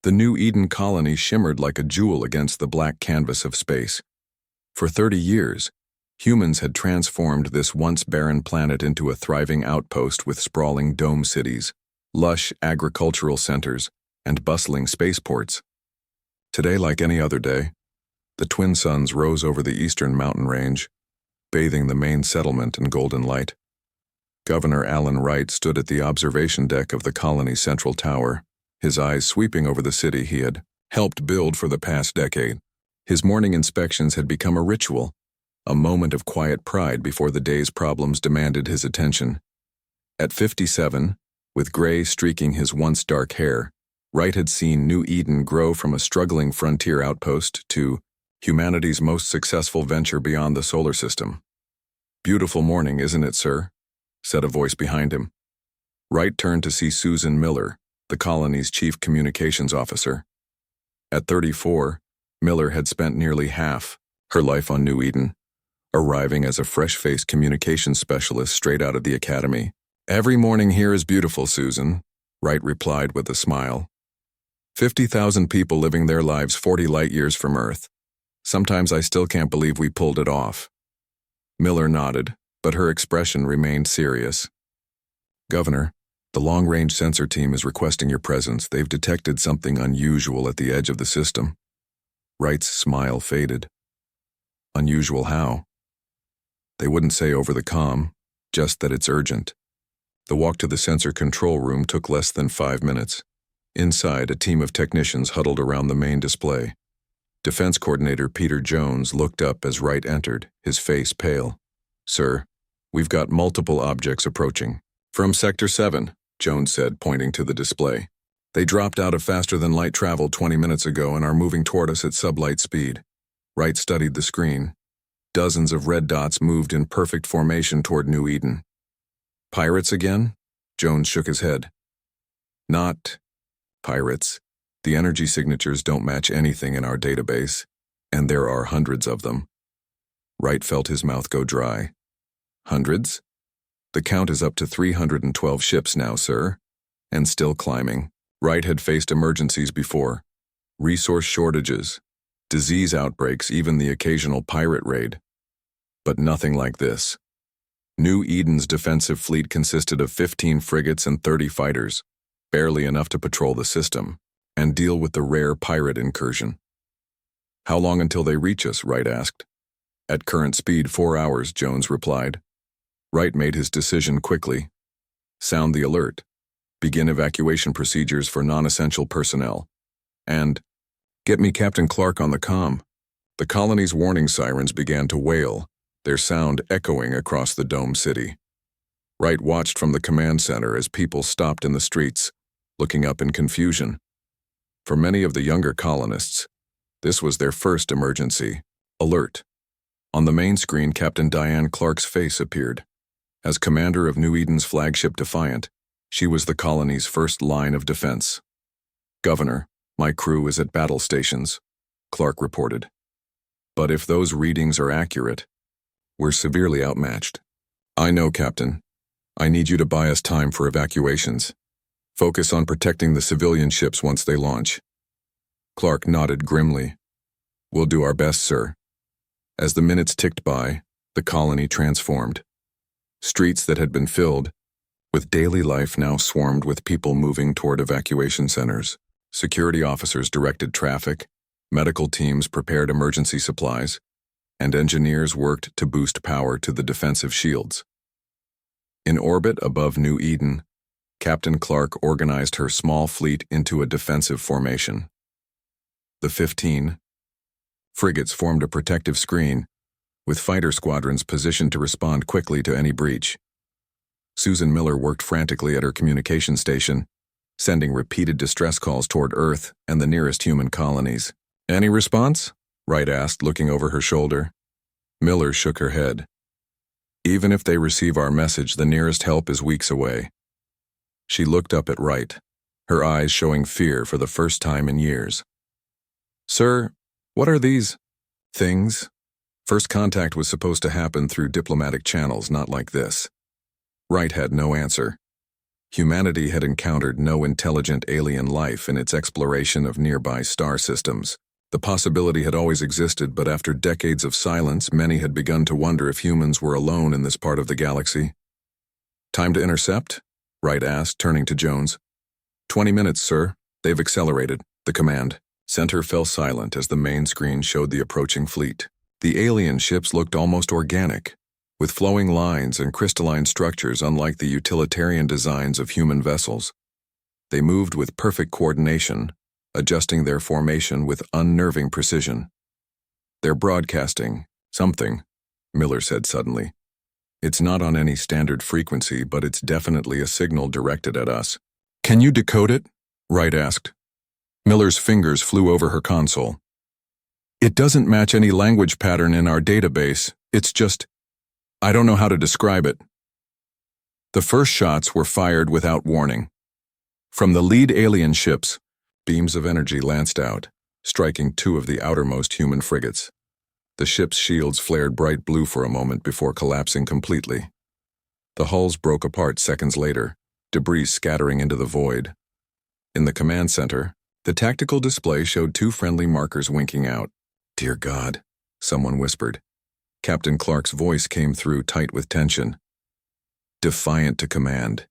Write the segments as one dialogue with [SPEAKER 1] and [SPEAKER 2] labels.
[SPEAKER 1] The New Eden colony shimmered like a jewel against the black canvas of space. For 30 years, humans had transformed this once barren planet into a thriving outpost with sprawling dome cities, lush agricultural centers, and bustling spaceports. Today, like any other day, the twin suns rose over the eastern mountain range, bathing the main settlement in golden light. Governor Alan Wright stood at the observation deck of the colony's central tower, his eyes sweeping over the city he had helped build for the past decade. His morning inspections had become a ritual, a moment of quiet pride before the day's problems demanded his attention. At 57, with gray streaking his once dark hair, Wright had seen New Eden grow from a struggling frontier outpost to humanity's most successful venture beyond the solar system. "Beautiful morning, isn't it, sir?" said a voice behind him. Wright turned to see Susan Miller, the colony's chief communications officer. At 34, Miller had spent nearly half her life on New Eden, arriving as a fresh-faced communications specialist straight out of the academy. "Every morning here is beautiful, Susan," Wright replied with a smile. 50,000 people living their lives 40 light-years from Earth. Sometimes I still can't believe we pulled it off. Miller nodded, but her expression remained serious. "Governor, the long-range sensor team is requesting your presence. They've detected something unusual at the edge of the system." Wright's smile faded. "Unusual how?" "They wouldn't say over the comm, just that it's urgent." The walk to the sensor control room took less than 5 minutes. Inside, a team of technicians huddled around the main display. Defense Coordinator Peter Jones looked up as Wright entered, his face pale. "Sir, we've got multiple objects approaching." "From Sector 7, Jones said, pointing to the display. "They dropped out of faster-than-light travel 20 minutes ago and are moving toward us at sublight speed." Wright studied the screen. Dozens of red dots moved in perfect formation toward New Eden. "Pirates again?" Jones shook his head. "Not pirates. The energy signatures don't match anything in our database, and there are hundreds of them." Wright felt his mouth go dry. "Hundreds? The count is up to 312 ships now, sir, and still climbing." Wright had faced emergencies before. Resource shortages, disease outbreaks, even the occasional pirate raid. But nothing like this. New Eden's defensive fleet consisted of 15 frigates and 30 fighters, barely enough to patrol the system and deal with the rare pirate incursion. "How long until they reach us?" Wright asked. "At current speed, 4 hours, Jones replied. Wright made his decision quickly. "Sound the alert. Begin evacuation procedures for non-essential personnel. And get me Captain Clark on the comm." The colony's warning sirens began to wail, their sound echoing across the dome city. Wright watched from the command center as people stopped in the streets, looking up in confusion. For many of the younger colonists, this was their first emergency alert. On the main screen, Captain Diane Clark's face appeared. As commander of New Eden's flagship Defiant, she was the colony's first line of defense. "Governor, my crew is at battle stations," Clark reported. "But if those readings are accurate, we're severely outmatched." "I know, Captain. I need you to buy us time for evacuations. Focus on protecting the civilian ships once they launch." Clark nodded grimly. "We'll do our best, sir." As the minutes ticked by, the colony transformed. Streets that had been filled with daily life now swarmed with people moving toward evacuation centers. Security officers directed traffic, medical teams prepared emergency supplies, and engineers worked to boost power to the defensive shields. In orbit above New Eden, Captain Clark organized her small fleet into a defensive formation. The 15 frigates formed a protective screen, with fighter squadrons positioned to respond quickly to any breach. Susan Miller worked frantically at her communication station, sending repeated distress calls toward Earth and the nearest human colonies. "Any response?" Wright asked, looking over her shoulder. Miller shook her head. "Even if they receive our message, the nearest help is weeks away." She looked up at Wright, her eyes showing fear for the first time in years. "Sir, what are these things?" First contact was supposed to happen through diplomatic channels, not like this. Wright had no answer. Humanity had encountered no intelligent alien life in its exploration of nearby star systems. The possibility had always existed, but after decades of silence, many had begun to wonder if humans were alone in this part of the galaxy. "Time to intercept?" Wright asked, turning to Jones. 20 minutes, sir. They've accelerated." The command center fell silent as the main screen showed the approaching fleet. The alien ships looked almost organic, with flowing lines and crystalline structures unlike the utilitarian designs of human vessels. They moved with perfect coordination, adjusting their formation with unnerving precision. "They're broadcasting something," Miller said suddenly. "It's not on any standard frequency, but it's definitely a signal directed at us." "Can you decode it?" Wright asked. Miller's fingers flew over her console. "It doesn't match any language pattern in our database. It's just, I don't know how to describe it." The first shots were fired without warning. From the lead alien ships, beams of energy lanced out, striking two of the outermost human frigates. The ship's shields flared bright blue for a moment before collapsing completely. The hulls broke apart seconds later, debris scattering into the void. In the command center, the tactical display showed two friendly markers winking out. "Dear God," someone whispered. Captain Clark's voice came through tight with tension. Defiant to command.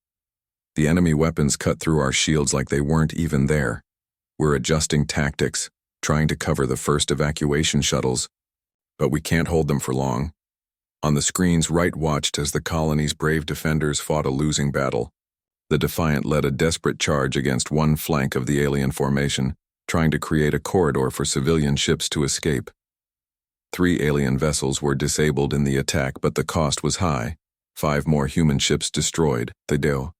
[SPEAKER 1] "The enemy weapons cut through our shields like they weren't even there. We're adjusting tactics, trying to cover the first evacuation shuttles, but we can't hold them for long." On the screens, Wright watched as the colony's brave defenders fought a losing battle. The Defiant led a desperate charge against one flank of the alien formation, trying to create a corridor for civilian ships to escape. 3 alien vessels were disabled in the attack, but the cost was high. 5 more human ships destroyed. The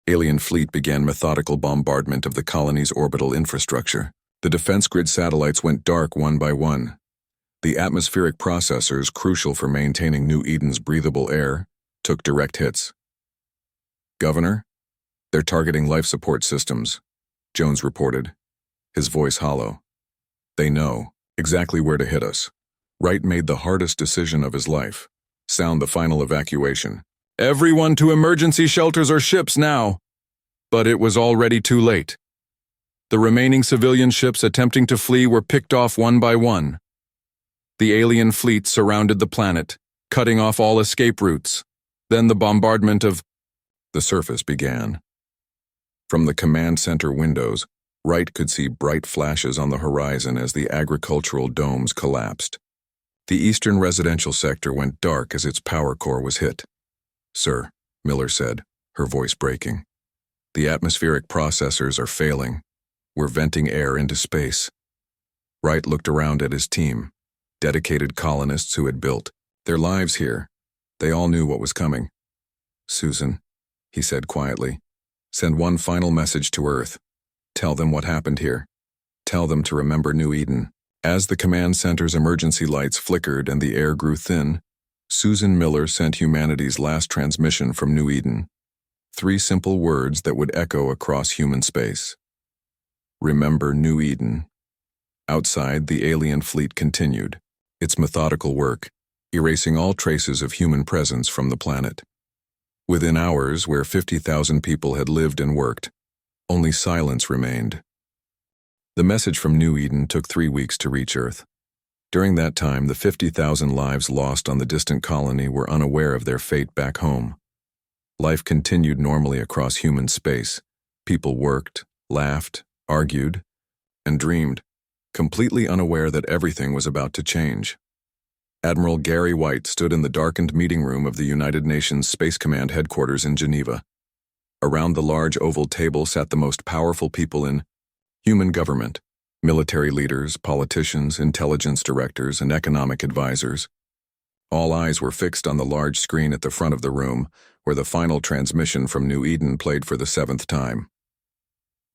[SPEAKER 1] alien fleet began methodical bombardment of the colony's orbital infrastructure. The defense grid satellites went dark one by one. The atmospheric processors, crucial for maintaining New Eden's breathable air, took direct hits. "Governor, they're targeting life support systems," Jones reported, his voice hollow. "They know exactly where to hit us." Wright made the hardest decision of his life. Sound the final evacuation. "Everyone to emergency shelters or ships now!" But it was already too late. The remaining civilian ships attempting to flee were picked off one by one. The alien fleet surrounded the planet, cutting off all escape routes. Then the bombardment of the surface began. From the command center windows, Wright could see bright flashes on the horizon as the agricultural domes collapsed. The eastern residential sector went dark as its power core was hit. "Sir," Miller said, her voice breaking, "the atmospheric processors are failing. We're venting air into space." Wright looked around at his team, dedicated colonists who had built their lives here. They all knew what was coming. "Susan," he said quietly, "send one final message to Earth. Tell them what happened here. Tell them to remember New Eden." As the command center's emergency lights flickered and the air grew thin, Susan Miller sent humanity's last transmission from New Eden. 3 simple words that would echo across human space. Remember New Eden. Outside, the alien fleet continued, its methodical work, erasing all traces of human presence from the planet. Within hours, where 50,000 people had lived and worked, only silence remained. The message from New Eden took 3 weeks to reach Earth. During that time, the 50,000 lives lost on the distant colony were unaware of their fate back home. Life continued normally across human space. People worked, laughed, argued, and dreamed, completely unaware that everything was about to change. Admiral Gary White stood in the darkened meeting room of the United Nations Space Command headquarters in Geneva. Around the large oval table sat the most powerful people in human government: military leaders, politicians, intelligence directors, and economic advisors. All eyes were fixed on the large screen at the front of the room, where the final transmission from New Eden played for the 7th time.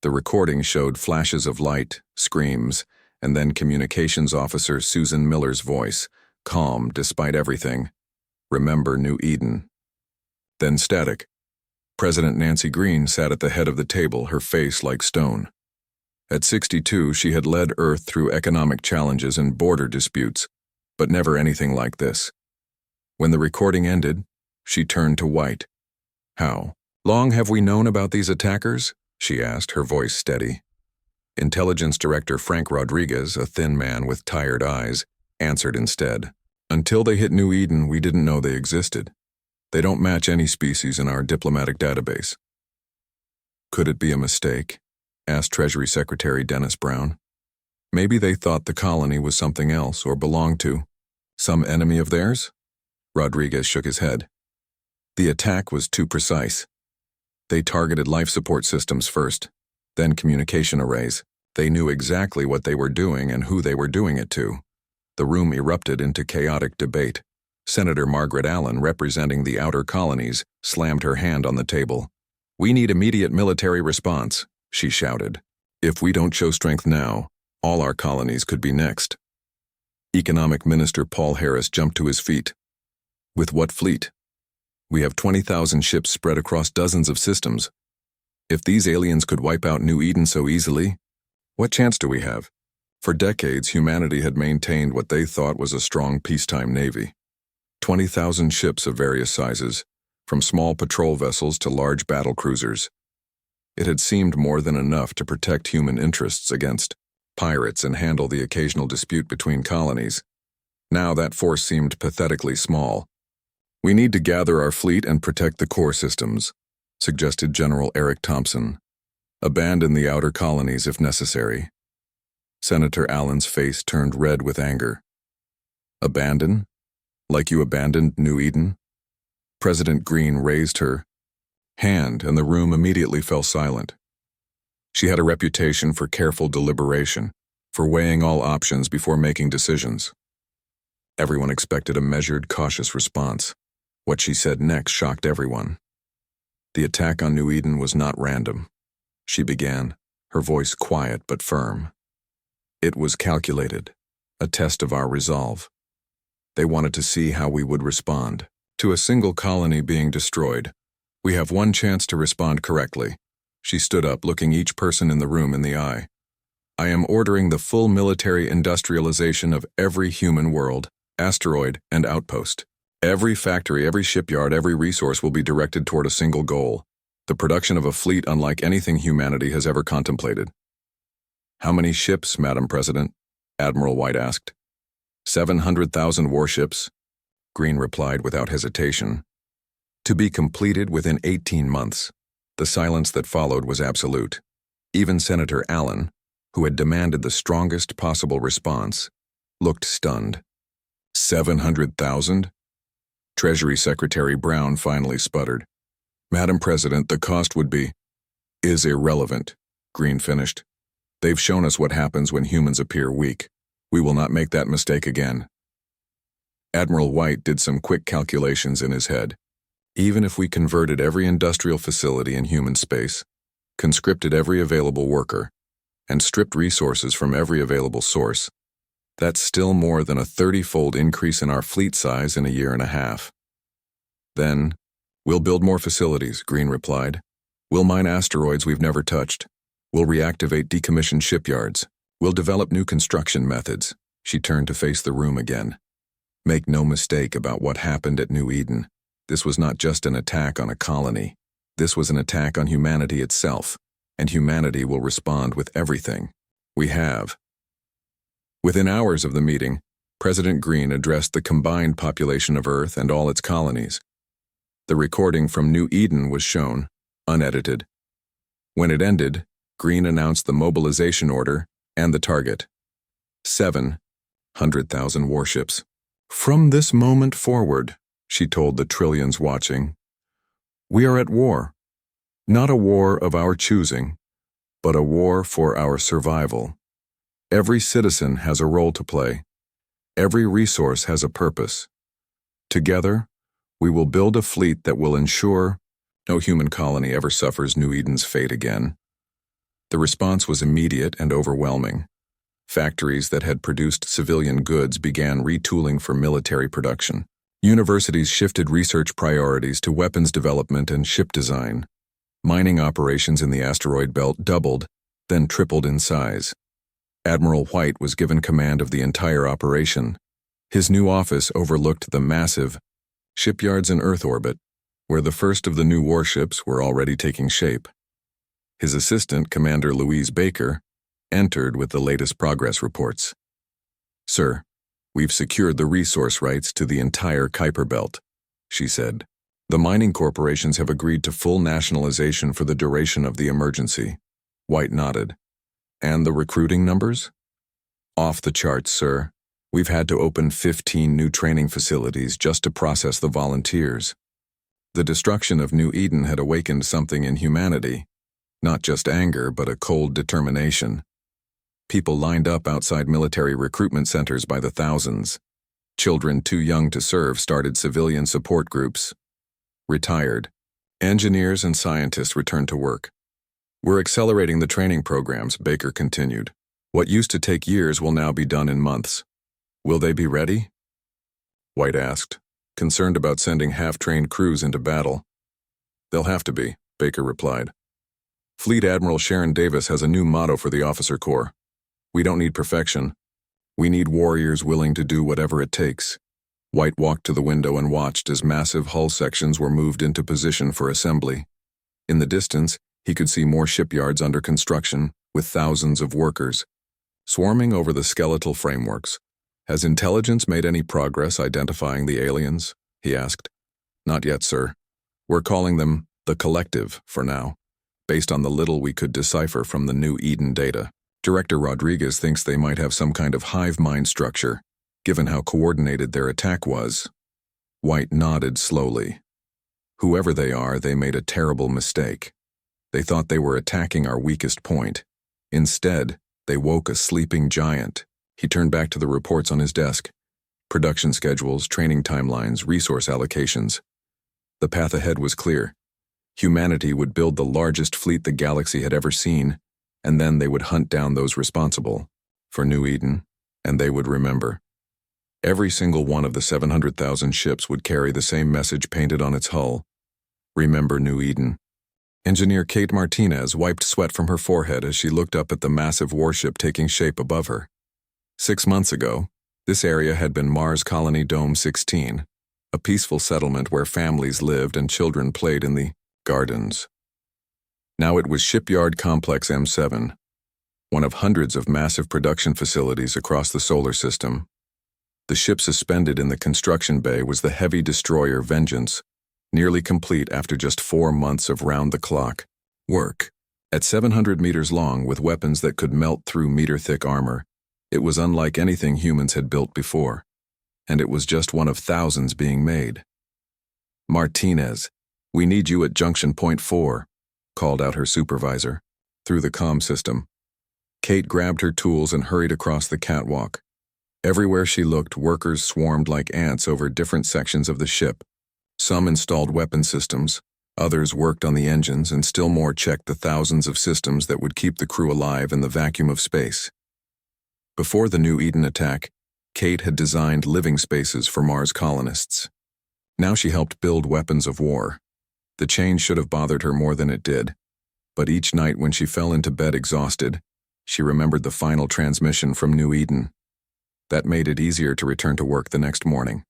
[SPEAKER 1] The recording showed flashes of light, screams, and then Communications Officer Susan Miller's voice, calm despite everything. "Remember New Eden." Then static. President Nancy Green sat at the head of the table, her face like stone. At 62, she had led Earth through economic challenges and border disputes, but never anything like this. When the recording ended, she turned to White. "How?" Long have we known about these attackers? She asked, her voice steady. Intelligence Director Frank Rodriguez, a thin man with tired eyes, answered instead. Until they hit New Eden, we didn't know they existed. They don't match any species in our diplomatic database. Could it be a mistake? Asked Treasury Secretary Dennis Brown. Maybe they thought the colony was something else or belonged to some enemy of theirs? Rodriguez shook his head. The attack was too precise. They targeted life support systems first, then communication arrays. They knew exactly what they were doing and who they were doing it to. The room erupted into chaotic debate. Senator Margaret Allen, representing the outer colonies, slammed her hand on the table. We need immediate military response, she shouted. If we don't show strength now, all our colonies could be next. Economic Minister Paul Harris jumped to his feet. With what fleet? We have 20,000 ships spread across dozens of systems. If these aliens could wipe out New Eden so easily, what chance do we have? For decades, humanity had maintained what they thought was a strong peacetime navy. 20,000 ships of various sizes, from small patrol vessels to large battle cruisers. It had seemed more than enough to protect human interests against pirates and handle the occasional dispute between colonies. Now that force seemed pathetically small. We need to gather our fleet and protect the core systems, suggested General Eric Thompson. Abandon the outer colonies if necessary. Senator Allen's face turned red with anger. Abandon? Like you abandoned New Eden? President Green raised her hand and the room immediately fell silent. She had a reputation for careful deliberation, for weighing all options before making decisions. Everyone expected a measured, cautious response. What she said next shocked everyone. The attack on New Eden was not random. She began, her voice quiet but firm. It was calculated, a test of our resolve. They wanted to see how we would respond. To a single colony being destroyed, we have one chance to respond correctly. She stood up, looking each person in the room in the eye. I am ordering the full military industrialization of every human world, asteroid, and outpost. Every factory, every shipyard, every resource will be directed toward a single goal, the production of a fleet unlike anything humanity has ever contemplated. How many ships, Madam President? Admiral White asked. 700,000 warships, Green replied without hesitation. To be completed within 18 months. The silence that followed was absolute. Even Senator Allen, who had demanded the strongest possible response, looked stunned. 700,000? Treasury Secretary Brown finally sputtered. Madam President, the cost would be is irrelevant, Green finished. They've shown us what happens when humans appear weak. We will not make that mistake again. Admiral White did some quick calculations in his head. Even if we converted every industrial facility in human space, conscripted every available worker, and stripped resources from every available source, that's still more than a 30-fold increase in our fleet size in a year and a half. Then, we'll build more facilities, Green replied. We'll mine asteroids we've never touched. We'll reactivate decommissioned shipyards. We'll develop new construction methods. She turned to face the room again. Make no mistake about what happened at New Eden. This was not just an attack on a colony. This was an attack on humanity itself, and humanity will respond with everything we have. Within hours of the meeting, President Green addressed the combined population of Earth and all its colonies. The recording from New Eden was shown, unedited. When it ended, Green announced the mobilization order and the target. 700,000 warships. From this moment forward, she told the trillions watching, we are at war. Not a war of our choosing, but a war for our survival. Every citizen has a role to play. Every resource has a purpose. Together, we will build a fleet that will ensure no human colony ever suffers New Eden's fate again. The response was immediate and overwhelming. Factories that had produced civilian goods began retooling for military production. Universities shifted research priorities to weapons development and ship design. Mining operations in the asteroid belt doubled, then tripled in size. Admiral White was given command of the entire operation. His new office overlooked the massive shipyards in Earth orbit, where the first of the new warships were already taking shape. His assistant, Commander Louise Baker, entered with the latest progress reports. "Sir, we've secured the resource rights to the entire Kuiper Belt," she said. "The mining corporations have agreed to full nationalization for the duration of the emergency." White nodded. "And the recruiting numbers?" "Off the charts, sir. We've had to open 15 new training facilities just to process the volunteers." The destruction of New Eden had awakened something in humanity, not just anger, but a cold determination. People lined up outside military recruitment centers by the thousands. Children too young to serve started civilian support groups. Retired engineers and scientists returned to work. "We're accelerating the training programs," Baker continued. "What used to take years will now be done in months." "Will they be ready?" White asked, concerned about sending half-trained crews into battle. "They'll have to be," Baker replied. "Fleet Admiral Sharon Davis has a new motto for the officer corps. We don't need perfection. We need warriors willing to do whatever it takes." White walked to the window and watched as massive hull sections were moved into position for assembly. In the distance, he could see more shipyards under construction, with thousands of workers swarming over the skeletal frameworks. "Has intelligence made any progress identifying the aliens?" he asked. "Not yet, sir. We're calling them the Collective for now, based on the little we could decipher from the New Eden data. Director Rodriguez thinks they might have some kind of hive mind structure, given how coordinated their attack was." White nodded slowly. "Whoever they are, they made a terrible mistake. They thought they were attacking our weakest point. Instead, they woke a sleeping giant." He turned back to the reports on his desk. Production schedules, training timelines, resource allocations. The path ahead was clear. Humanity would build the largest fleet the galaxy had ever seen, and then they would hunt down those responsible for New Eden, and they would remember. Every single one of the 700,000 ships would carry the same message painted on its hull: "Remember New Eden." Engineer Kate Martinez wiped sweat from her forehead as she looked up at the massive warship taking shape above her. 6 months ago, this area had been Mars Colony Dome 16, a peaceful settlement where families lived and children played in the gardens. Now it was Shipyard Complex M7, one of hundreds of massive production facilities across the solar system. The ship suspended in the construction bay was the heavy destroyer Vengeance, nearly complete after just 4 months of round-the-clock work. At 700 meters long, with weapons that could melt through meter-thick armor, it was unlike anything humans had built before, and it was just one of thousands being made. "Martinez, we need you at Junction Point 4, called out her supervisor, through the comm system. Kate grabbed her tools and hurried across the catwalk. Everywhere she looked, workers swarmed like ants over different sections of the ship. Some installed weapon systems, others worked on the engines, and still more checked the thousands of systems that would keep the crew alive in the vacuum of space. Before the New Eden attack, Kate had designed living spaces for Mars colonists. Now she helped build weapons of war. The change should have bothered her more than it did, but each night when she fell into bed exhausted, she remembered the final transmission from New Eden. That made it easier to return to work the next morning.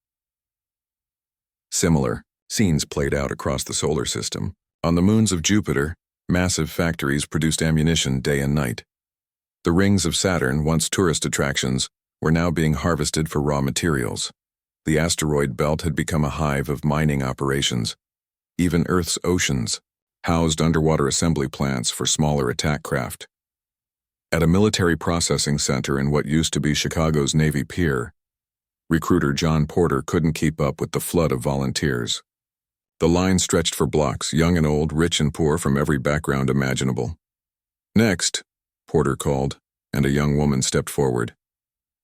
[SPEAKER 1] Similar scenes played out across the solar system. On the moons of Jupiter, massive factories produced ammunition day and night. The rings of Saturn, once tourist attractions, were now being harvested for raw materials. The asteroid belt had become a hive of mining operations. Even Earth's oceans housed underwater assembly plants for smaller attack craft. At a military processing center in what used to be Chicago's Navy Pier, recruiter John Porter couldn't keep up with the flood of volunteers. The line stretched for blocks, young and old, rich and poor, from every background imaginable. "Next," Porter called, and a young woman stepped forward.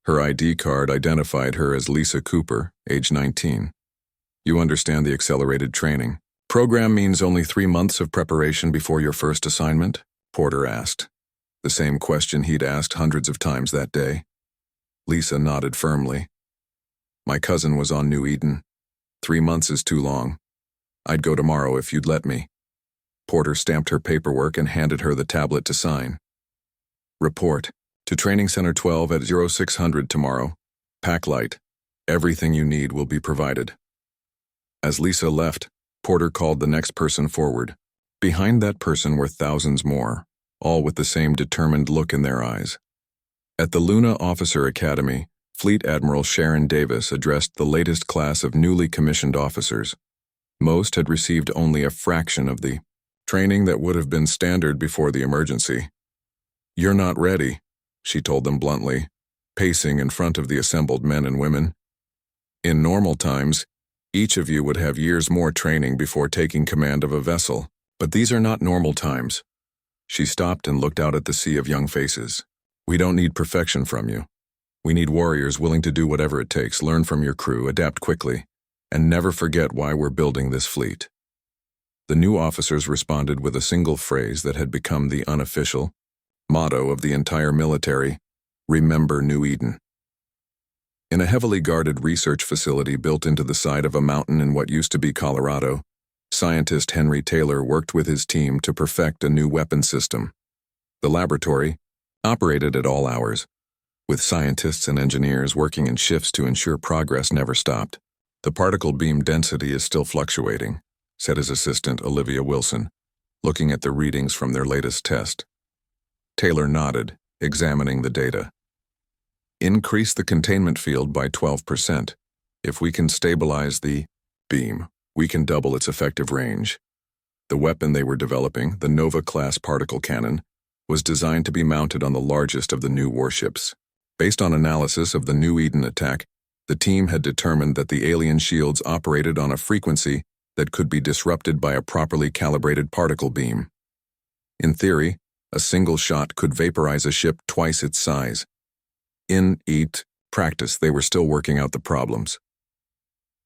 [SPEAKER 1] Her ID card identified her as Lisa Cooper, age 19. "You understand the accelerated training program means only 3 months of preparation before your first assignment?" Porter asked. The same question he'd asked hundreds of times that day. Lisa nodded firmly. "My cousin was on New Eden. 3 months is too long. I'd go tomorrow if you'd let me." Porter stamped her paperwork and handed her the tablet to sign. "Report to Training Center 12 at 0600 tomorrow. Pack light. Everything you need will be provided." As Lisa left, Porter called the next person forward. Behind that person were thousands more, all with the same determined look in their eyes. At the Luna Officer Academy, Fleet Admiral Sharon Davis addressed the latest class of newly commissioned officers. Most had received only a fraction of the training that would have been standard before the emergency. "You're not ready," she told them bluntly, pacing in front of the assembled men and women. "In normal times, each of you would have years more training before taking command of a vessel, but these are not normal times." She stopped and looked out at the sea of young faces. "We don't need perfection from you. We need warriors willing to do whatever it takes, learn from your crew, adapt quickly, and never forget why we're building this fleet." The new officers responded with a single phrase that had become the unofficial motto of the entire military: "Remember New Eden." In a heavily guarded research facility built into the side of a mountain in what used to be Colorado, scientist Henry Taylor worked with his team to perfect a new weapon system. The laboratory operated at all hours, with scientists and engineers working in shifts to ensure progress never stopped. "The particle beam density is still fluctuating," said his assistant Olivia Wilson, looking at the readings from their latest test. Taylor nodded, examining the data. "Increase the containment field by 12%. If we can stabilize the beam, we can double its effective range." The weapon they were developing, the Nova-class particle cannon, was designed to be mounted on the largest of the new warships. Based on analysis of the New Eden attack, the team had determined that the alien shields operated on a frequency that could be disrupted by a properly calibrated particle beam. In theory, a single shot could vaporize a ship twice its size. In practice, they were still working out the problems.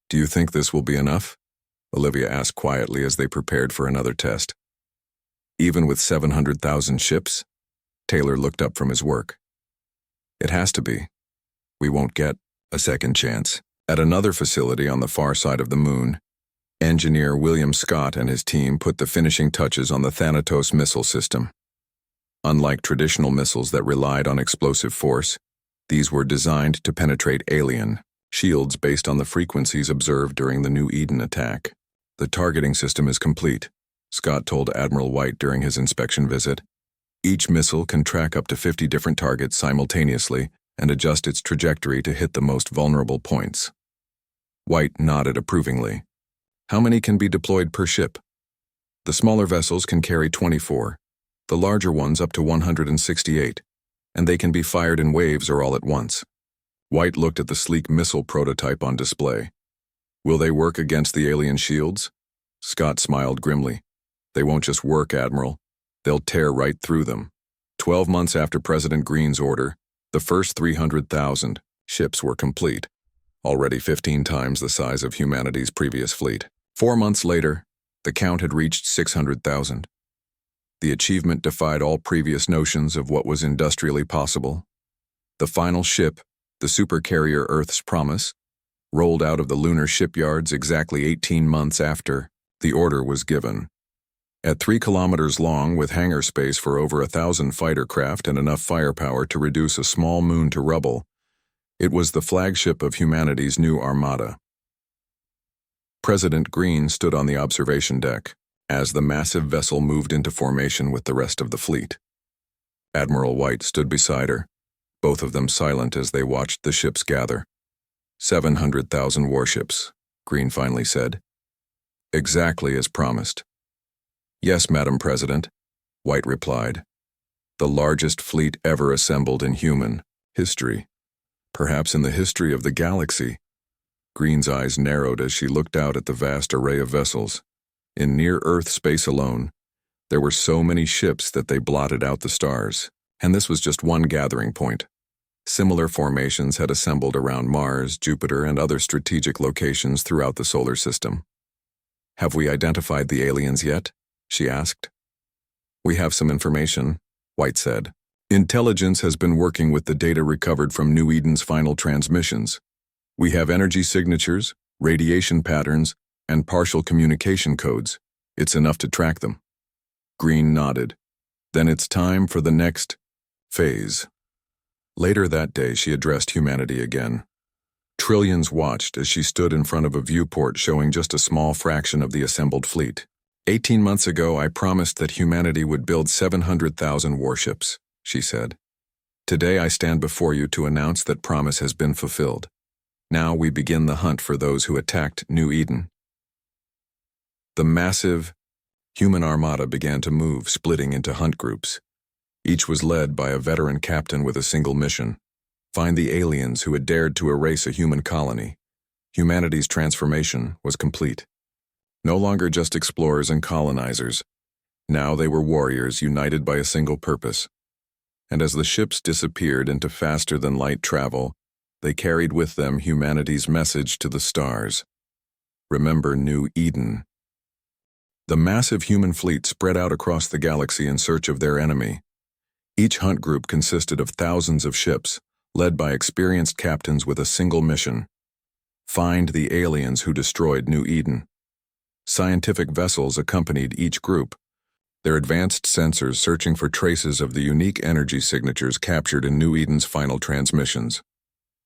[SPEAKER 1] "Do you think this will be enough?" Olivia asked quietly as they prepared for another test. "Even with 700,000 ships?" Taylor looked up from his work. "It has to be. We won't get a second chance." At another facility on the far side of the moon, engineer William Scott and his team put the finishing touches on the Thanatos missile system. Unlike traditional missiles that relied on explosive force, these were designed to penetrate alien shields based on the frequencies observed during the New Eden attack. "The targeting system is complete," Scott told Admiral White during his inspection visit. "Each missile can track up to 50 different targets simultaneously and adjust its trajectory to hit the most vulnerable points." White nodded approvingly. "How many can be deployed per ship?" "The smaller vessels can carry 24. The larger ones up to 168, and they can be fired in waves or all at once." White looked at the sleek missile prototype on display. "Will they work against the alien shields?" Scott smiled grimly. "They won't just work, Admiral. They'll tear right through them." 12 months after President Green's order, the first 300,000 ships were complete, already 15 times the size of humanity's previous fleet. 4 months later, the count had reached 600,000. The achievement defied all previous notions of what was industrially possible. The final ship, the supercarrier Earth's Promise, rolled out of the lunar shipyards exactly 18 months after the order was given. At 3 kilometers long, with hangar space for over 1,000 fighter craft and enough firepower to reduce a small moon to rubble, it was the flagship of humanity's new armada. President Green stood on the observation deck as the massive vessel moved into formation with the rest of the fleet. Admiral White stood beside her, both of them silent as they watched the ships gather. 700,000 warships, Green finally said. "Exactly as promised." "Yes, Madam President," White replied. "The largest fleet ever assembled in human history, perhaps in the history of the galaxy." Green's eyes narrowed as she looked out at the vast array of vessels. In near-Earth space alone, there were so many ships that they blotted out the stars, and this was just one gathering point. Similar formations had assembled around Mars, Jupiter, and other strategic locations throughout the solar system. "Have we identified the aliens yet?" she asked. "We have some information," White said. "Intelligence has been working with the data recovered from New Eden's final transmissions. We have energy signatures, radiation patterns, and partial communication codes. It's enough to track them." Green nodded. "Then it's time for the next phase." Later that day, she addressed humanity again. Trillions watched as she stood in front of a viewport showing just a small fraction of the assembled fleet. 18 months ago, I promised that humanity would build 700,000 warships, she said. Today I stand before you to announce that promise has been fulfilled. Now we begin the hunt for those who attacked New Eden. The massive human armada began to move, splitting into hunt groups. Each was led by a veteran captain with a single mission: find the aliens who had dared to erase a human colony. Humanity's transformation was complete. No longer just explorers and colonizers. Now they were warriors united by a single purpose. And as the ships disappeared into faster-than-light travel, they carried with them humanity's message to the stars. Remember New Eden. The massive human fleet spread out across the galaxy in search of their enemy. Each hunt group consisted of thousands of ships, led by experienced captains with a single mission: find the aliens who destroyed New Eden. Scientific vessels accompanied each group, their advanced sensors searching for traces of the unique energy signatures captured in New Eden's final transmissions.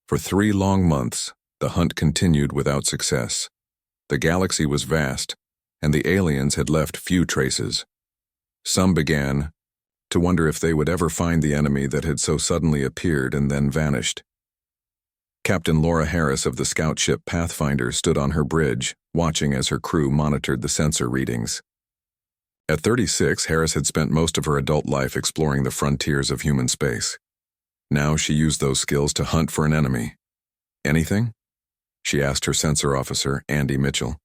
[SPEAKER 1] For 3 long months, the hunt continued without success. The galaxy was vast, and the aliens had left few traces. Some began to wonder if they would ever find the enemy that had so suddenly appeared and then vanished. Captain Laura Harris of the scout ship Pathfinder stood on her bridge, watching as her crew monitored the sensor readings. At 36, Harris had spent most of her adult life exploring the frontiers of human space. Now she used those skills to hunt for an enemy. Anything? She asked her sensor officer, Andy Mitchell.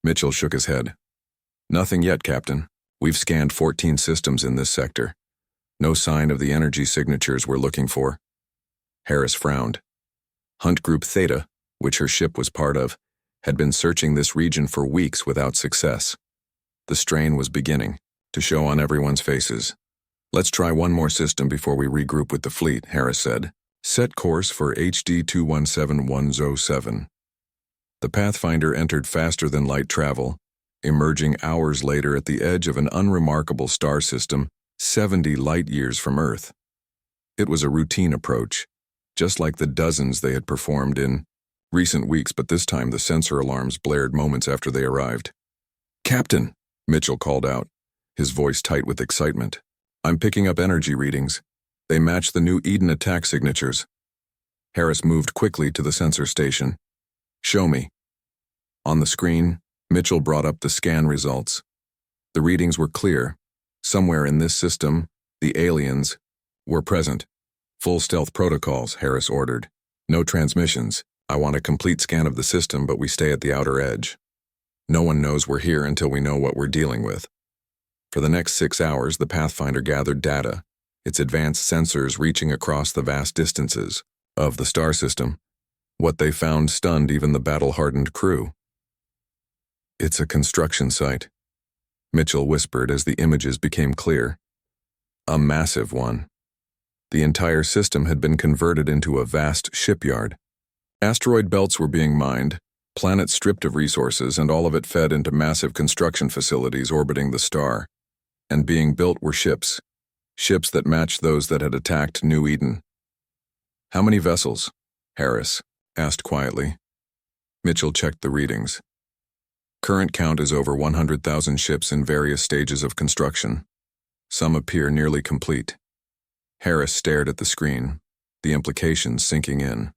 [SPEAKER 1] Mitchell shook his head. Nothing yet, Captain. We've scanned 14 systems in this sector. No sign of the energy signatures we're looking for. Harris frowned. Hunt Group Theta, which her ship was part of, had been searching this region for weeks without success. The strain was beginning to show on everyone's faces. Let's try one more system before we regroup with the fleet, Harris said. Set course for HD 217107. The Pathfinder entered faster-than-light travel, emerging hours later at the edge of an unremarkable star system 70 light-years from Earth. It was a routine approach, just like the dozens they had performed in recent weeks, but this time the sensor alarms blared moments after they arrived. Captain, Mitchell called out, his voice tight with excitement. I'm picking up energy readings. They match the New Eden attack signatures. Harris moved quickly to the sensor station. Show me. On the screen, Mitchell brought up the scan results. The readings were clear. Somewhere in this system, the aliens were present. Full stealth protocols, Harris ordered. No transmissions. I want a complete scan of the system, but we stay at the outer edge. No one knows we're here until we know what we're dealing with. For the next 6 hours, the Pathfinder gathered data, its advanced sensors reaching across the vast distances of the star system. What they found stunned even the battle-hardened crew. It's a construction site, Mitchell whispered as the images became clear. A massive one. The entire system had been converted into a vast shipyard. Asteroid belts were being mined, planets stripped of resources, and all of it fed into massive construction facilities orbiting the star. And being built were ships that matched those that had attacked New Eden. How many vessels? Harris asked quietly. Mitchell checked the readings. Current count is over 100,000 ships in various stages of construction. Some appear nearly complete. Harris stared at the screen, the implications sinking in.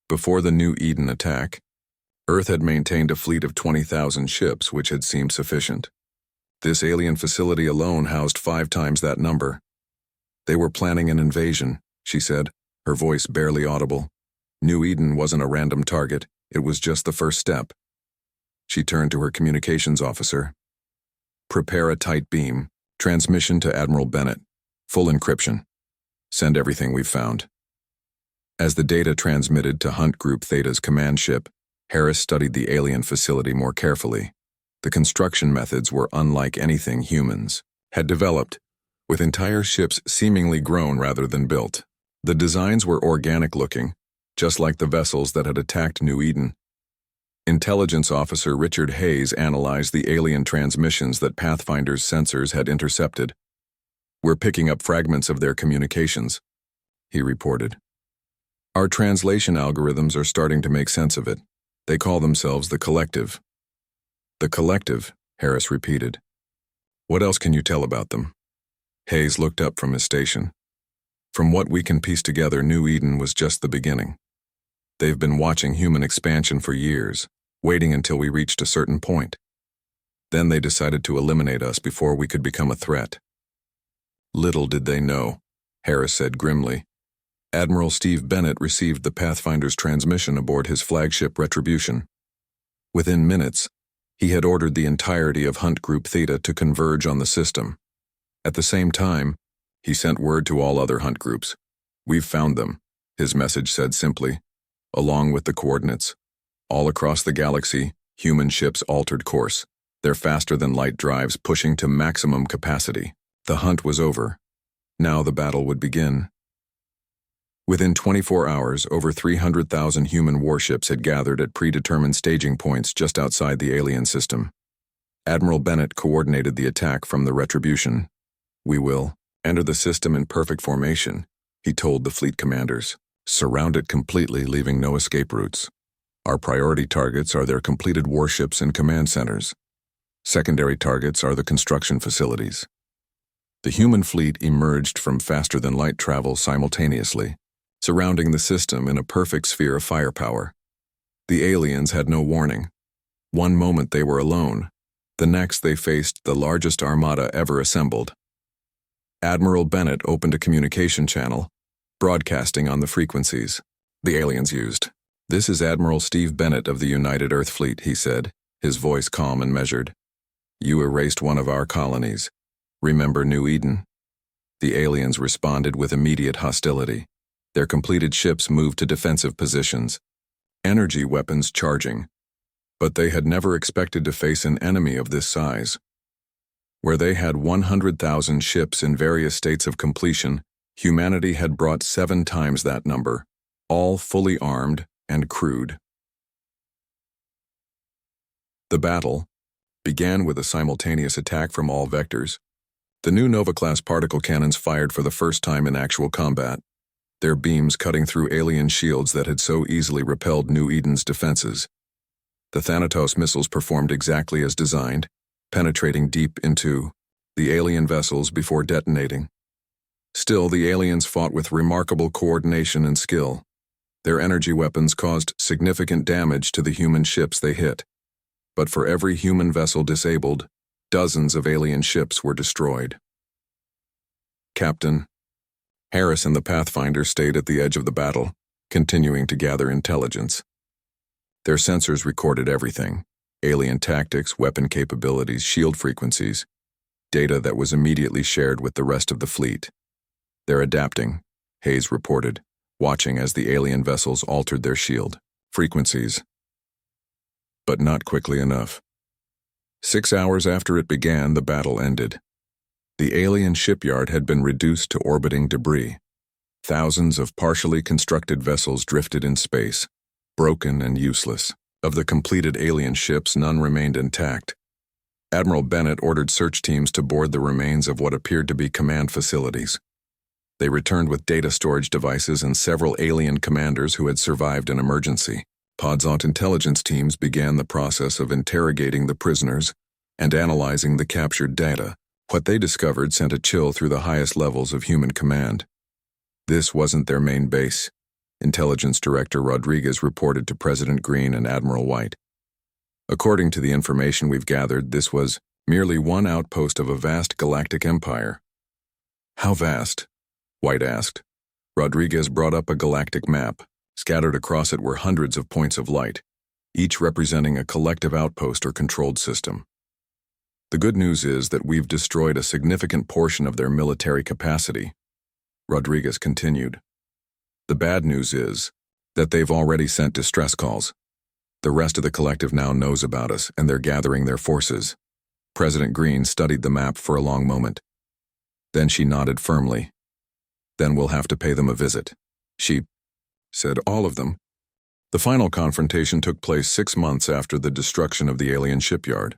[SPEAKER 1] Before the New Eden attack, Earth had maintained a fleet of 20,000 ships, which had seemed sufficient. This alien facility alone housed 5 times that number. They were planning an invasion, she said, her voice barely audible. New Eden wasn't a random target, it was just the first step. She turned to her communications officer. Prepare a tight beam. Transmission to Admiral Bennett. Full encryption. Send everything we've found. As the data transmitted to Hunt Group Theta's command ship, Harris studied the alien facility more carefully. The construction methods were unlike anything humans had developed, with entire ships seemingly grown rather than built. The designs were organic-looking, just like the vessels that had attacked New Eden. Intelligence Officer Richard Hayes analyzed the alien transmissions that Pathfinder's sensors had intercepted. We're picking up fragments of their communications, he reported. Our translation algorithms are starting to make sense of it. They call themselves the Collective. The Collective, Harris repeated. What else can you tell about them? Hayes looked up from his station. From what we can piece together, New Eden was just the beginning. They've been watching human expansion for years, waiting until we reached a certain point. Then they decided to eliminate us before we could become a threat. Little did they know, Harris said grimly. Admiral Steve Bennett received the Pathfinder's transmission aboard his flagship Retribution. Within minutes, he had ordered the entirety of Hunt Group Theta to converge on the system. At the same time, he sent word to all other Hunt groups. We've found them, his message said simply, along with the coordinates. All across the galaxy, human ships altered course, their faster-than-light drives pushing to maximum capacity. The hunt was over. Now the battle would begin. Within 24 hours, over 300,000 human warships had gathered at predetermined staging points just outside the alien system. Admiral Bennett coordinated the attack from the Retribution. We will enter the system in perfect formation, he told the fleet commanders. Surround it completely, leaving no escape routes. Our priority targets are their completed warships and command centers. Secondary targets are the construction facilities. The human fleet emerged from faster-than-light travel simultaneously, surrounding the system in a perfect sphere of firepower. The aliens had no warning. One moment they were alone, the next they faced the largest armada ever assembled. Admiral Bennett opened a communication channel, broadcasting on the frequencies the aliens used. This is Admiral Steve Bennett of the United Earth Fleet, he said, his voice calm and measured. You erased one of our colonies. Remember New Eden? The aliens responded with immediate hostility. Their completed ships moved to defensive positions, energy weapons charging. But they had never expected to face an enemy of this size. Where they had 100,000 ships in various states of completion, humanity had brought 7 times that number, all fully armed and crewed. The battle began with a simultaneous attack from all vectors. The new Nova-class particle cannons fired for the first time in actual combat, their beams cutting through alien shields that had so easily repelled New Eden's defenses. The Thanatos missiles performed exactly as designed, penetrating deep into the alien vessels before detonating. Still, the aliens fought with remarkable coordination and skill. Their energy weapons caused significant damage to the human ships they hit. But for every human vessel disabled, dozens of alien ships were destroyed. Captain Harris and the Pathfinder stayed at the edge of the battle, continuing to gather intelligence. Their sensors recorded everything: alien tactics, weapon capabilities, shield frequencies, data that was immediately shared with the rest of the fleet. They're adapting, Hayes reported, watching as the alien vessels altered their shield frequencies. But not quickly enough. 6 hours after it began, the battle ended. The alien shipyard had been reduced to orbiting debris. Thousands of partially constructed vessels drifted in space, broken and useless. Of the completed alien ships, none remained intact. Admiral Bennett ordered search teams to board the remains of what appeared to be command facilities. They returned with data storage devices and several alien commanders who had survived an emergency. Podzont intelligence teams began the process of interrogating the prisoners and analyzing the captured data. What they discovered sent a chill through the highest levels of human command. This wasn't their main base, Intelligence Director Rodriguez reported to President Green and Admiral White. According to the information we've gathered, this was merely one outpost of a vast galactic empire. How vast? White asked. Rodriguez brought up a galactic map. Scattered across it were hundreds of points of light, each representing a collective outpost or controlled system. The good news is that we've destroyed a significant portion of their military capacity, Rodriguez continued. The bad news is that they've already sent distress calls. The rest of the collective now knows about us, and they're gathering their forces. President Green studied the map for a long moment. Then she nodded firmly. Then we'll have to pay them a visit. She said, all of them. The final confrontation took place 6 months after the destruction of the alien shipyard.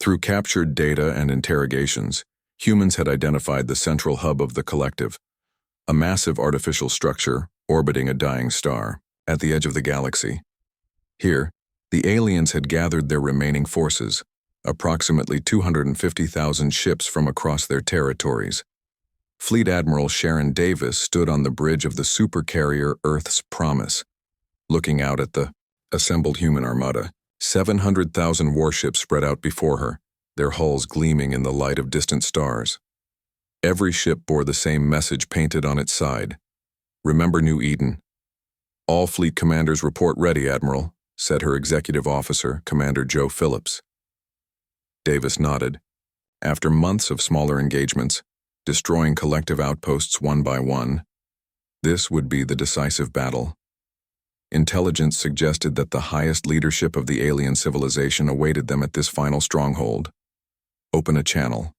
[SPEAKER 1] Through captured data and interrogations, humans had identified the central hub of the collective, a massive artificial structure orbiting a dying star, at the edge of the galaxy. Here, the aliens had gathered their remaining forces, approximately 250,000 ships from across their territories. Fleet Admiral Sharon Davis stood on the bridge of the supercarrier Earth's Promise, looking out at the assembled human armada. 700,000 warships spread out before her, their hulls gleaming in the light of distant stars. Every ship bore the same message painted on its side. "Remember New Eden." "All fleet commanders report ready, Admiral," said her executive officer, Commander Joe Phillips. Davis nodded. After months of smaller engagements, destroying collective outposts one by one, this would be the decisive battle. Intelligence suggested that the highest leadership of the alien civilization awaited them at this final stronghold. "Open a channel."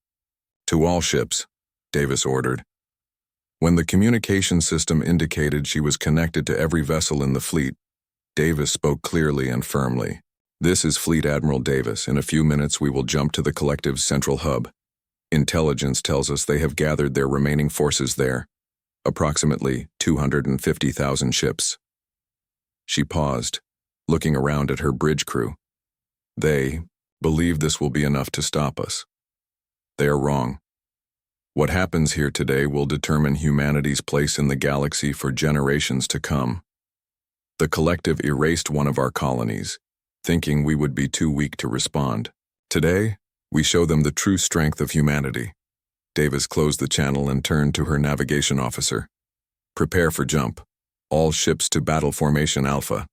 [SPEAKER 1] "To all ships," Davis ordered. When the communication system indicated she was connected to every vessel in the fleet, Davis spoke clearly and firmly. "This is Fleet Admiral Davis. In a few minutes we will jump to the collective's central hub. Intelligence tells us they have gathered their remaining forces there, approximately 250,000 ships." She paused, looking around at her bridge crew. "They believe this will be enough to stop us. They are wrong. What happens here today will determine humanity's place in the galaxy for generations to come. The collective erased one of our colonies, thinking we would be too weak to respond. Today, we show them the true strength of humanity." Davis closed the channel and turned to her navigation officer. "Prepare for jump. All ships to battle formation Alpha."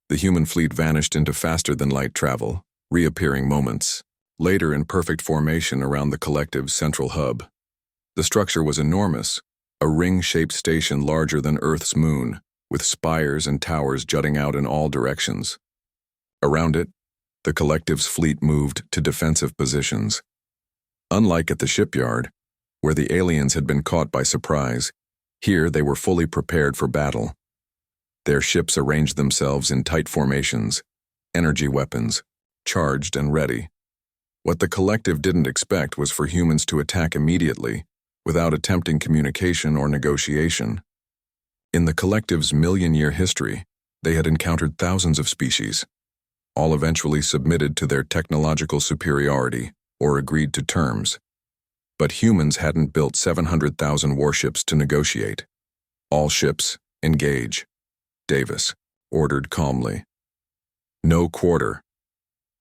[SPEAKER 1] The human fleet vanished into faster-than-light travel, reappearing moments later in perfect formation around the collective's central hub. The structure was enormous, a ring-shaped station larger than Earth's moon, with spires and towers jutting out in all directions. Around it, the collective's fleet moved to defensive positions. Unlike at the shipyard, where the aliens had been caught by surprise, here they were fully prepared for battle. Their ships arranged themselves in tight formations, energy weapons, charged and ready. What the collective didn't expect was for humans to attack immediately, without attempting communication or negotiation. In the collective's million-year history, they had encountered thousands of species. All eventually submitted to their technological superiority or agreed to terms. But humans hadn't built 700,000 warships to negotiate. "All ships, engage," Davis ordered calmly. No quarter.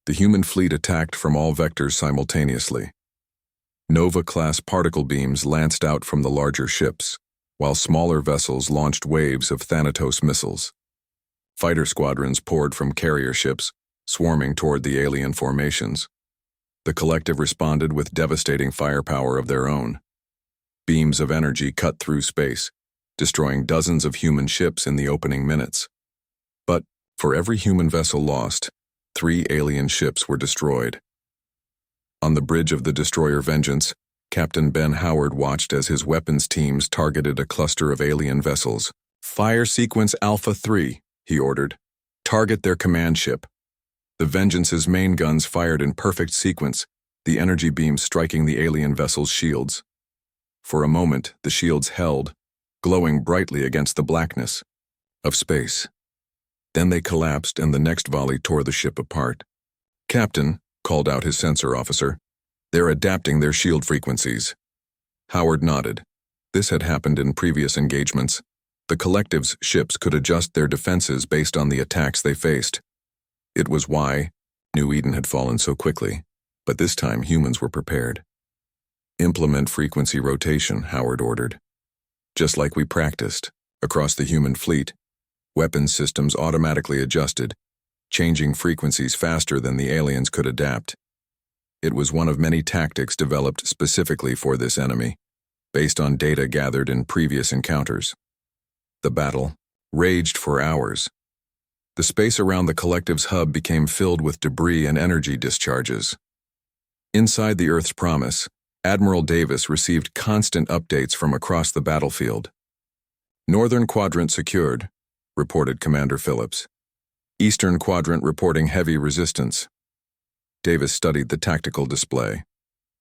[SPEAKER 1] The human fleet attacked from all vectors simultaneously. Nova-class particle beams lanced out from the larger ships, while smaller vessels launched waves of Thanatos missiles. Fighter squadrons poured from carrier ships, swarming toward the alien formations. The collective responded with devastating firepower of their own. Beams of energy cut through space, destroying dozens of human ships in the opening minutes. But, for every human vessel lost, 3 alien ships were destroyed. On the bridge of the destroyer Vengeance, Captain Ben Howard watched as his weapons teams targeted a cluster of alien vessels. "Fire sequence Alpha 3, he ordered. "Target their command ship." The Vengeance's main guns fired in perfect sequence, the energy beams striking the alien vessel's shields. For a moment, the shields held, glowing brightly against the blackness of space. Then they collapsed and the next volley tore the ship apart. "Captain," called out his sensor officer, "they're adapting their shield frequencies." Howard nodded. This had happened in previous engagements. The collective's ships could adjust their defenses based on the attacks they faced. It was why New Eden had fallen so quickly, but this time humans were prepared. "Implement frequency rotation," Howard ordered. Just like we practiced, across the human fleet, weapons systems automatically adjusted, changing frequencies faster than the aliens could adapt. It was one of many tactics developed specifically for this enemy, based on data gathered in previous encounters. The battle raged for hours. The space around the collective's hub became filled with debris and energy discharges. Inside the Earth's Promise, Admiral Davis received constant updates from across the battlefield. "Northern Quadrant secured," reported Commander Phillips. "Eastern Quadrant reporting heavy resistance." Davis studied the tactical display.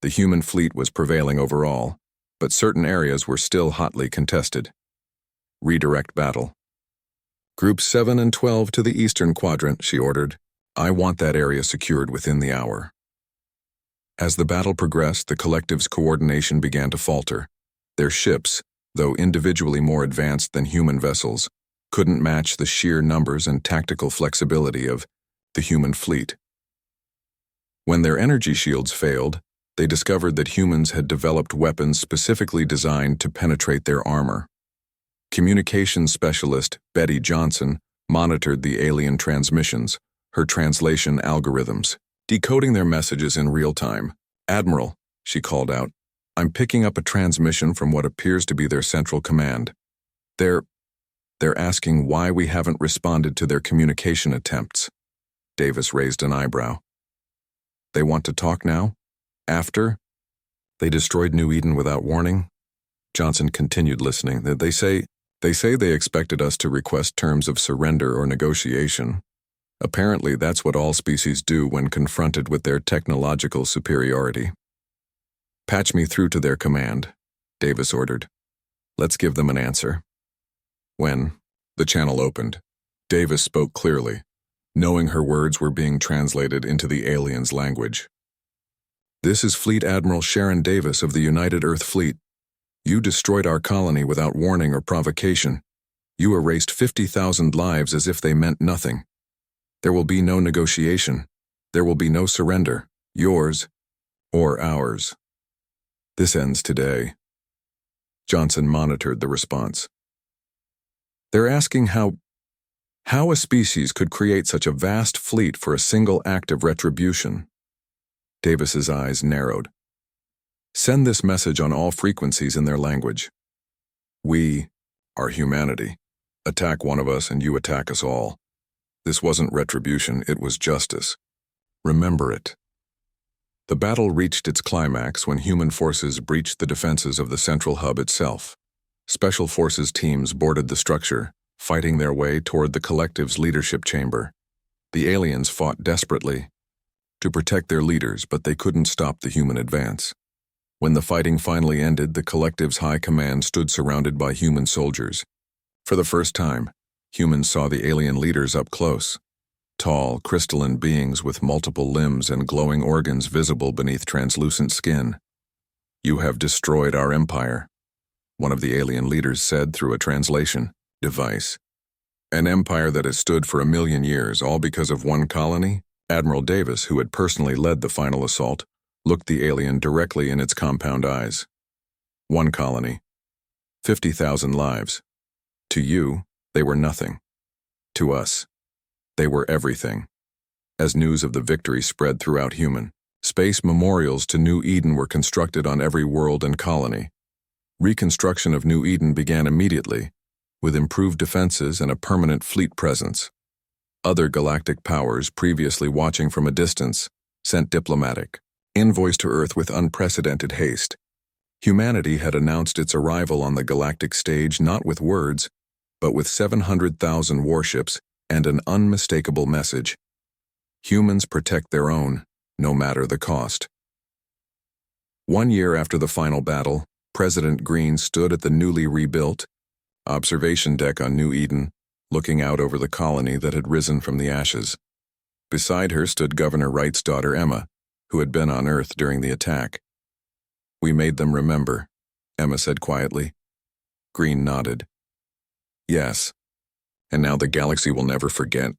[SPEAKER 1] The human fleet was prevailing overall, but certain areas were still hotly contested. Redirect battle. Groups 7 and 12 to the eastern quadrant, she ordered. I want that area secured within the hour. As the battle progressed, the collective's coordination began to falter. Their ships, though individually more advanced than human vessels, couldn't match the sheer numbers and tactical flexibility of the human fleet. When their energy shields failed, they discovered that humans had developed weapons specifically designed to penetrate their armor. Communications specialist Betty Johnson monitored the alien transmissions, her translation algorithms, decoding their messages in real time. "Admiral," she called out, "I'm picking up a transmission from what appears to be their central command. They're asking why we haven't responded to their communication attempts." Davis raised an eyebrow. "They want to talk now? After they destroyed New Eden without warning?" Johnson continued listening. They say they expected us to request terms of surrender or negotiation. Apparently, that's what all species do when confronted with their technological superiority. "Patch me through to their command," Davis ordered. "Let's give them an answer." When the channel opened, Davis spoke clearly, knowing her words were being translated into the aliens' language. "This is Fleet Admiral Sharon Davis of the United Earth Fleet. You destroyed our colony without warning or provocation. You erased 50,000 lives as if they meant nothing. There will be no negotiation. There will be no surrender, yours or ours. This ends today." Johnson monitored the response. "They're asking how a species could create such a vast fleet for a single act of retribution." Davis's eyes narrowed. "Send this message on all frequencies in their language. We are humanity. Attack one of us and you attack us all. This wasn't retribution, it was justice. Remember it." The battle reached its climax when human forces breached the defenses of the central hub itself. Special forces teams boarded the structure, fighting their way toward the collective's leadership chamber. The aliens fought desperately to protect their leaders, but they couldn't stop the human advance. When the fighting finally ended, the collective's high command stood surrounded by human soldiers. For the first time, humans saw the alien leaders up close. Tall, crystalline beings with multiple limbs and glowing organs visible beneath translucent skin. "You have destroyed our empire," one of the alien leaders said through a translation device. "An empire that has stood for 1,000,000 years, all because of one colony?" Admiral Davis, who had personally led the final assault, looked the alien directly in its compound eyes. "One colony. 50,000 lives. To you, they were nothing. To us, they were everything." As news of the victory spread throughout human space, memorials to New Eden were constructed on every world and colony. Reconstruction of New Eden began immediately, with improved defenses and a permanent fleet presence. Other galactic powers, previously watching from a distance, sent diplomatic envoys to Earth with unprecedented haste. Humanity had announced its arrival on the galactic stage not with words, but with 700,000 warships and an unmistakable message. Humans protect their own, no matter the cost. 1 year after the final battle, President Green stood at the newly rebuilt observation deck on New Eden, looking out over the colony that had risen from the ashes. Beside her stood Governor Wright's daughter Emma, who had been on Earth during the attack. "We made them remember," Emma said quietly. Green nodded. "Yes, and now the galaxy will never forget."